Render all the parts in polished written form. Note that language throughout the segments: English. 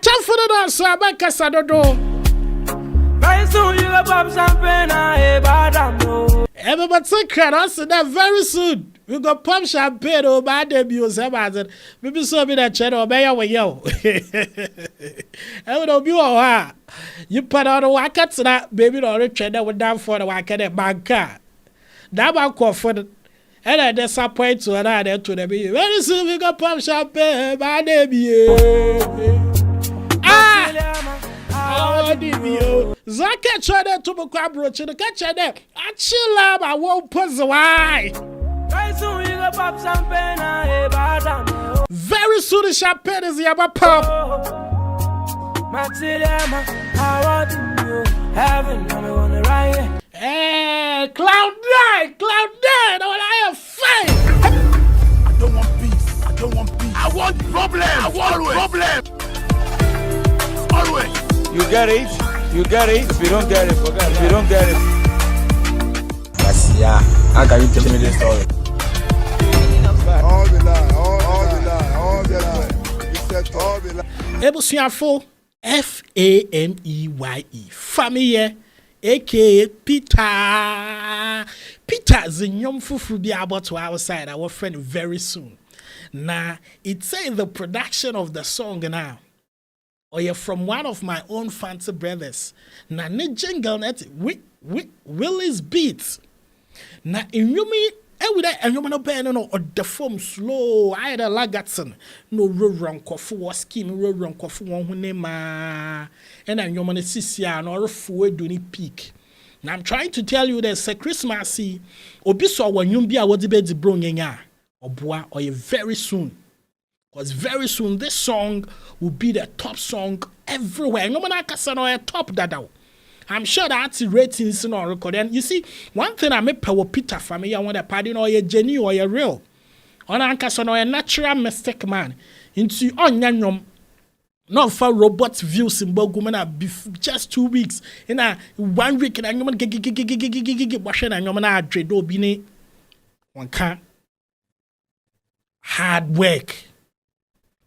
tell for the dance, I make a sadodo. Very soon you go pop champagne, I bad no. Everybody say us that very soon. We go pop champagne or bad debut. Maybe so be that channel obey your way yo. I would be all right. You put on a wackets that baby or a trader with down for the wacket at banker. That bank for the and I disappoint to another to the baby. Very soon we go pop champagne by debut. Oh, Divio. Zaka chada to the crabro to the catcher there. I chill up, I won't put the why. Very soon you go pop champagne, I bad no. Very soon the champagne is the other pop. Maxilema, I want you. Heaven, I wanna ride. Hey, Cloud9, all I have faith. I don't want peace. I don't want peace. I want problem. I want problem. Always. You get it. You get it. If you don't get it, forget it. If you don't get it. Yes, yeah. How can you tell me this story? All the lie. All the lie. You said all the lie. Ebusiafo Fameye. Fameye. A.K.A. Peter. Peter Zinyom Fufu be about to outside our friend very soon. Now, it's in the production of the song now. Or you're from one of my own fancy brothers. Now, ne jingle net Willie's beats. Now, in Yumi, every day, and you no pen no or the form slow. I had a lagatson. No run coffee was skin, run coffee one who name and then you're gonna see or forward doing peak. Now, I'm trying to tell you there's a Christmassy or be so when you be a what the bed bronga or bois or very soon. Because very soon this song will be the top song everywhere. No man can a top that out. I'm sure that's the ratings in our record. And you see, one thing I make power Peter Fameye, I want a party or a genuine or a real. On Ankason or a natural mistake man. Into on yanyom. Not for robot views in Bogumana just 2 weeks. In a 1 week and I'm going to get washing and you're going to do bine. One can't. Hard work.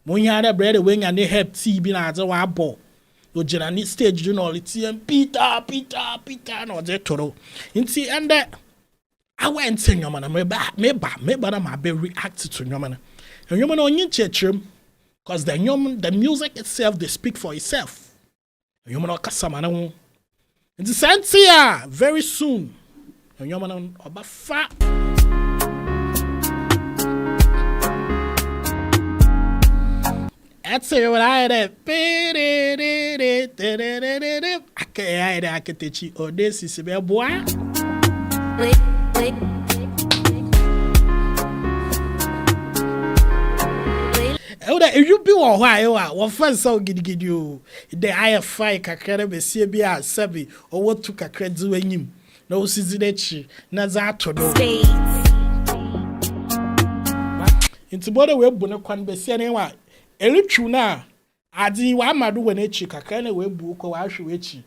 When you had a bread wing and they have tea being as a ball. You generally stage you know it's Peter no je toro. Inti and I went saying your man me ba my be react to your man. And your man on your church because the music itself they speak for itself. Your man kasa man it's Santia very soon. And your man oba fa I'd say what I had I can teach you all this is a boy. If you be on why what first so gid you the I fight kakere be see be a sabi or what took a credit when him no sizinechi nazato no into body we bone kwan be see anyway Elichu na adi wa madu when echi kakra na we bu ko wa hwe echi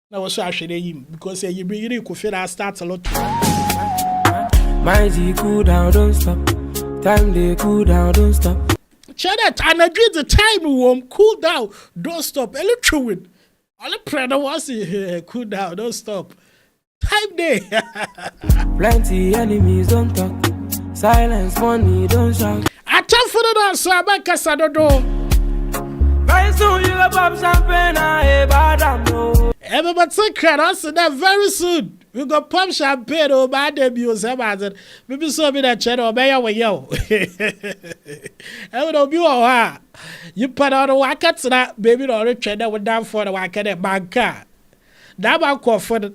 na wo so ahwere yim because you bring it ko fit start a lot my G cool down don't stop time they cool down don't stop Chadet and I did the time won't cool down don't stop Elichu win all the prayer was cool down don't stop time day plenty enemies don't talk silence money don't shout I tell for the dance, I make a sadodo. Very soon you go pop champagne, I bad no. Everybody say us that very soon we go pop champagne or bad debut. Maybe so be that channel obey your way yo. I would be all right. You put on the wackets that baby or a trader with down for the wacket at banker. That bank for the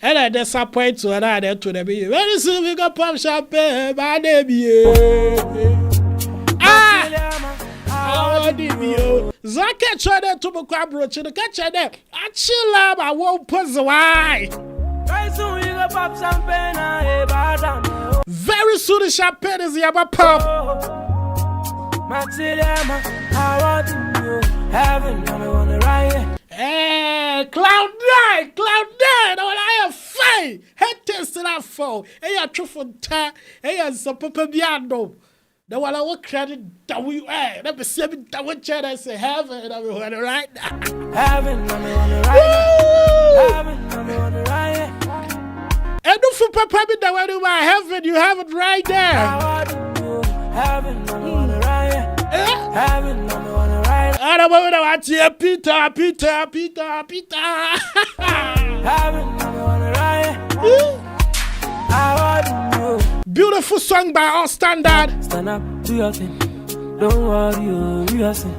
and I disappoint to another to the baby. Very soon we go pop champagne by debut. Oh, Divio. Zaka chada to the crabro to the catcher there. I chill up, I won't put the why. Very soon you go pop champagne, I bad no. Very soon the champagne is the other pop. Maxilema, I want you. Heaven, I wanna ride. Hey, Cloud9, all I have faith. Head test that fall. Hey, a truthful ta. Hey, a papa biando. The one I will credit that we never see me that would chat and say heaven and everyone right now. Heaven, I'm on the right. Heaven, I'm on the right. And don't for papa me that when you are heaven, you have it right there. Heaven, I'm on the right. Heaven, I'm on the right. I don't know what you Peter. Heaven, I'm on the right. Beautiful song by all standard. Stand up, do your thing. Don't worry, you your sin.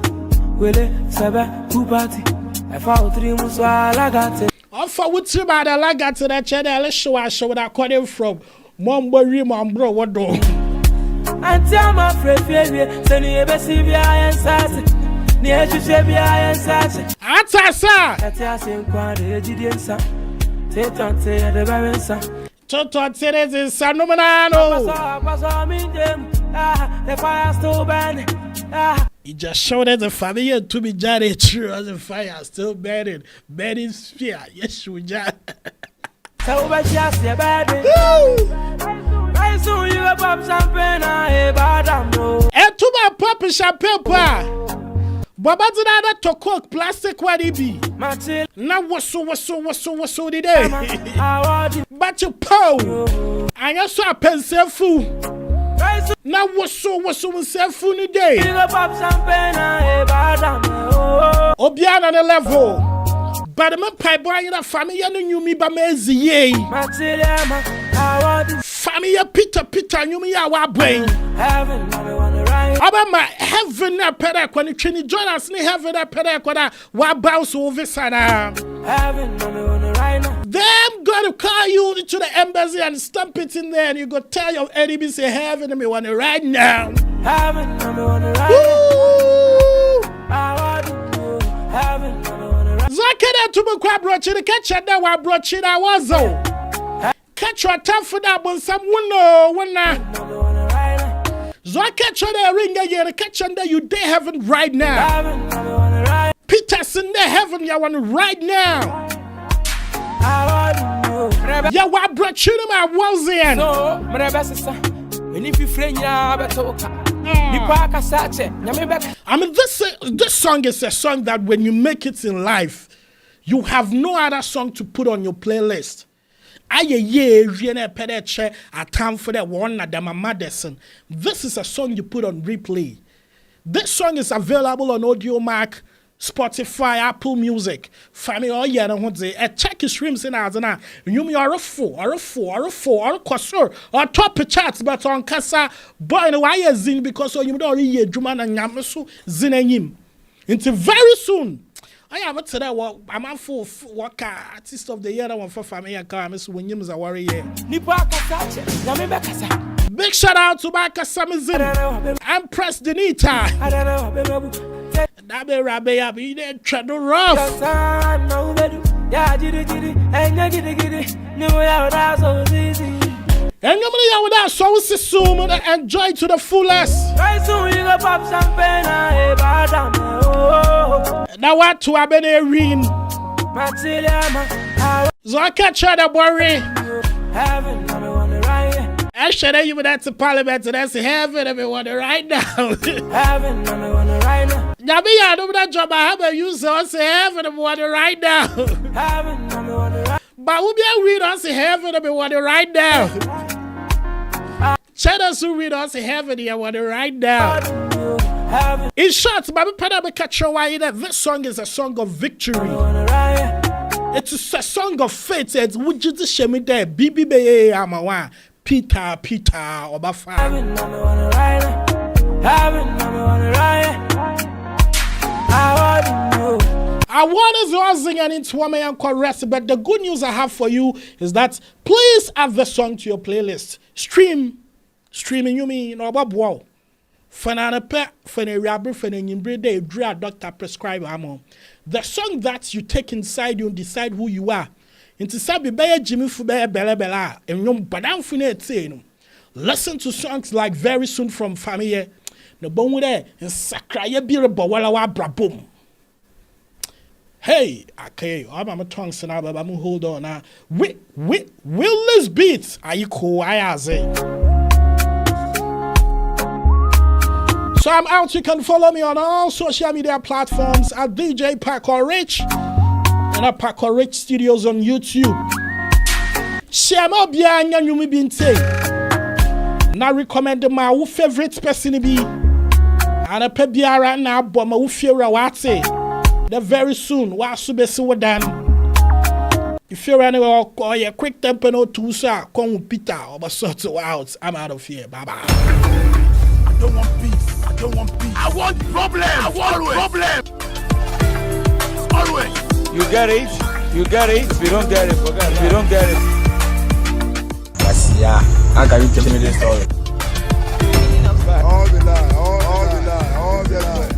Will it sebe who party? I found 3 months while I got it. For which you by the lag at the channel, let's show that cutting from Mombury, Mombro, what do? And tell my friend, send you a baby, I am sassy. Near to Shabby, I am sassy. Answer, sir. That's the same quantity, son. Take on the very son. Toto Teres is Sanomanano. The fire still burning. He just showed us the family to be jarred true as the fire still burning. Burning spear. Yes, we just. So much just a bad. Very soon you pop champagne. I bad. And to my papa champagne. Baba did that to cook plastic what it be. Now was so the day. But you po. I also a pencil fool. Now was so self fool the day. Obiana the level. But the man pie boy in a family and you me by mezi ye. Family Peter you me our brain. About my heaven a pedek when you trini join us in heaven a pedek when what bounce over sana. Them gonna call you to the embassy and stamp it in there and you go tell your enemies say heaven me want it right now. Zakada to me kwa brochi the catch that wa brochi that was catch your time for that but someone no one so I catch on the ring again, catch on that you day heaven right now. Peter's in the heaven, you want right now. Yeah, what brought you to my walls in? And if you friend ya, I mean, this song is a song that when you make it in life, you have no other song to put on your playlist. This is a song you put on replay. This song is available on Audiomack, Spotify, Apple Music. Family, oh yeah, no say. Check your streams in as na. You me are a four, or quasor, or top charts, but on Kasa, boy, no why zin because you don't read Juman and Yamasu zinenim. Until very soon. I have it today. I'm a full worker artist of the year. I want for Fameye and Miss Williams a warrior. Big shout out to Baka Samizin and Press Denita. Dabe Rabbe Abi de Treadle Rough. And you know without so soon and enjoy to the fullest. Now what to have been a ring? So I can't try to worry. I should have you that to Parliament and that's heaven everyone right now. Now me I know that job I have a use so I say heaven everyone right now. But we'll be able to read us heaven everyone right now. Cheddars who read us heaven everyone right now. In short, this song is a song of victory. It's a song of faith. It's would you just show me there? BB Amawa, Peter, Obafa. I want us all singing into Fameye and chorus, but the good news I have for you is that please add the song to your playlist. Streaming you mean or wow. Fanana pe fene rabber fene nyimbre de dra doctor prescribe amo. The song that you take inside you decide who you are. Into sabi be Jimmy fu be bela and yom badam fune etse no. Listen to songs like Very Soon from Fameye. No bon there and sakra ye bire bawala wa brabom. Hey, okay, I'm a tongue sana baba mu hold on now. Will this beat? Are you cool? I say. So I'm out. You can follow me on all social media platforms at DJ Paco Rich and at Paco Rich Studios on YouTube. Share my bianya you me been say. Now recommend my favorite person be. And a pebiara now but my favorite what say. The very soon what subesi wadan. If you're anywhere or your quick temper no two sir, come with Peter or sort of out. I'm out of here. Bye bye. I don't want peace. I don't want peace. I want problem. I want problem. Always. You get it. You get it. If you don't get it, forget it. If you don't get it. Yeah, how can you tell me this story? All the lie, all the lie, all the lie.